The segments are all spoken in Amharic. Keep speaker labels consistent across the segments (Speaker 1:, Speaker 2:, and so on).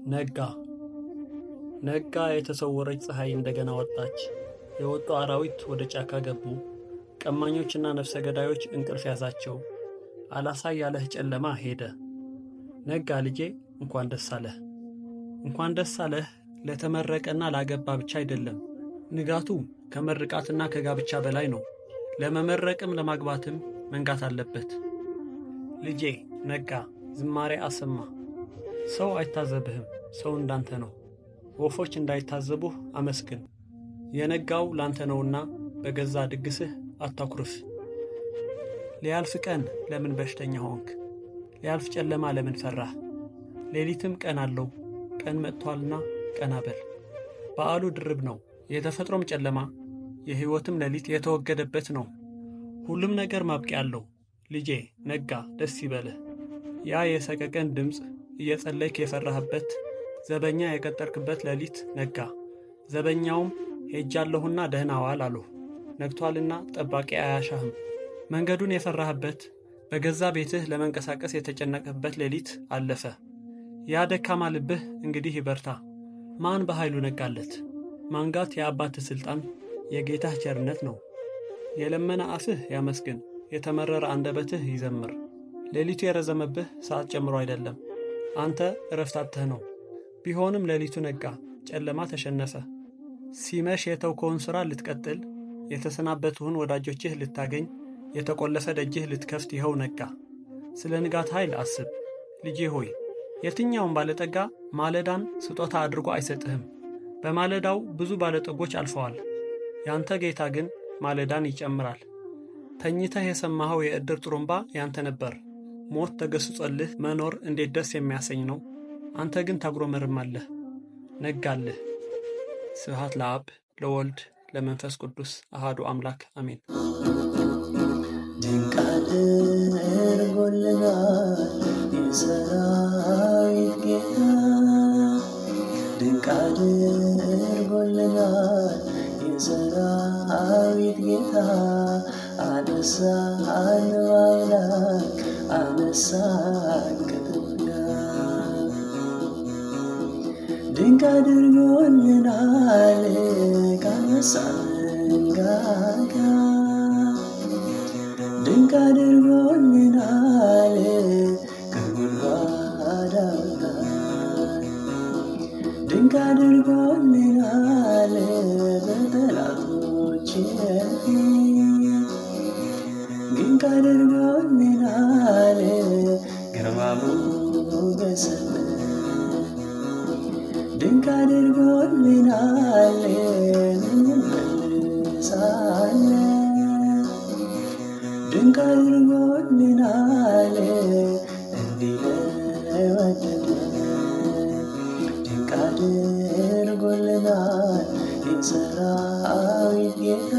Speaker 1: ነጋ ነጋ የተሰወረች ፀሐይ እንደገና ወጣች። የወጡ አራዊት ወደ ጫካ ገቡ። ቀማኞችና ነፍሰ ገዳዮች እንቅልፍ ያዛቸው። አላሳይ ያለህ ጨለማ ሄደ። ነጋ ልጄ እንኳን ደስ አለህ። እንኳን ደስ አለህ ለተመረቀና ላገባ ብቻ አይደለም። ንጋቱ ከመርቃትና ከጋብቻ በላይ ነው። ለመመረቅም ለማግባትም መንጋት አለበት። ልጄ ነጋ ዝማሬ አሰማ። ሰው አይታዘብህም፣ ሰው እንዳንተ ነው። ወፎች እንዳይታዘቡህ አመስግን። የነጋው ላንተ ነውና በገዛ ድግስህ አታኩርፍ። ሊያልፍ ቀን ለምን በሽተኛ ሆንክ? ሊያልፍ ጨለማ ለምን ፈራህ? ሌሊትም ቀን አለው፣ ቀን መጥቷልና ቀና በል። በዓሉ ድርብ ነው፣ የተፈጥሮም ጨለማ የሕይወትም ሌሊት የተወገደበት ነው። ሁሉም ነገር ማብቂያ አለው። ልጄ ነጋ ደስ ይበልህ። ያ የሰቀቀን ድምፅ እየጸለይክ የፈራህበት ዘበኛ የቀጠርክበት ሌሊት ነጋ። ዘበኛውም ሄጃለሁና ደህና ዋል አሉህ። ነግቷልና ጠባቂ አያሻህም። መንገዱን የፈራህበት በገዛ ቤትህ ለመንቀሳቀስ የተጨነቀበት ሌሊት አለፈ። ያ ደካማ ልብህ እንግዲህ ይበርታ። ማን በኃይሉ ነጋለት? ማንጋት የአባትህ ሥልጣን የጌታህ ቸርነት ነው። የለመነ አፍህ ያመስግን፣ የተመረረ አንደበትህ ይዘምር። ሌሊቱ የረዘመብህ ሰዓት ጨምሮ አይደለም፣ አንተ እረፍት አጥተህ ነው። ቢሆንም ሌሊቱ ነጋ፣ ጨለማ ተሸነፈ። ሲመሽ የተውከውን ሥራ ልትቀጥል፣ የተሰናበቱህን ወዳጆችህ ልታገኝ፣ የተቆለፈ ደጅህ ልትከፍት ይኸው ነጋ። ስለ ንጋት ኃይል አስብ ልጄ ሆይ። የትኛውም ባለጠጋ ማለዳን ስጦታ አድርጎ አይሰጥህም። በማለዳው ብዙ ባለጠጎች አልፈዋል። ያንተ ጌታ ግን ማለዳን ይጨምራል። ተኝተህ የሰማኸው የዕድር ጥሩምባ ያንተ ነበር። ሞት ተገስጾልህ መኖር እንዴት ደስ የሚያሰኝ ነው። አንተ ግን ታጉረመርማለህ። ነጋልህ። ስብሐት ለአብ ለወልድ ለመንፈስ ቅዱስ አሃዱ አምላክ አሜን።
Speaker 2: ድንቅ አድርጎልናል የሰራዊት ጌታ፣ ድንቅ አድርጎልናል የሰራዊት ጌታ። አነሳን በአምላክ አነሳን ከትቢያ፣ ድንቅ አድርጎልናል ካነሳን ጋጋ፣ ድንቅ አድርጎልናል ከጉድጓድ አውጥቶናል፣ ድንቅ አድርጎልናል በጠላቶች ፊት፣ ድንቅ አድርጎልናል ግርማ ሞገስን፣ ድንቅ አድርጎልናል እንመልሳለን፣ ድንቅ አድርጎልናል እንዲህ ለወደደን፣ ድንቅ አድርጎልናል የሰራዊት ጌታ፣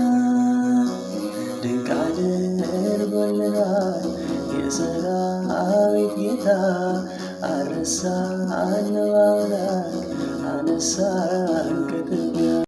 Speaker 2: ድንቅ አድርጎልናል የሰራዊት ጌታ። አረሳን በአምላክ አነሳን ከትቢያ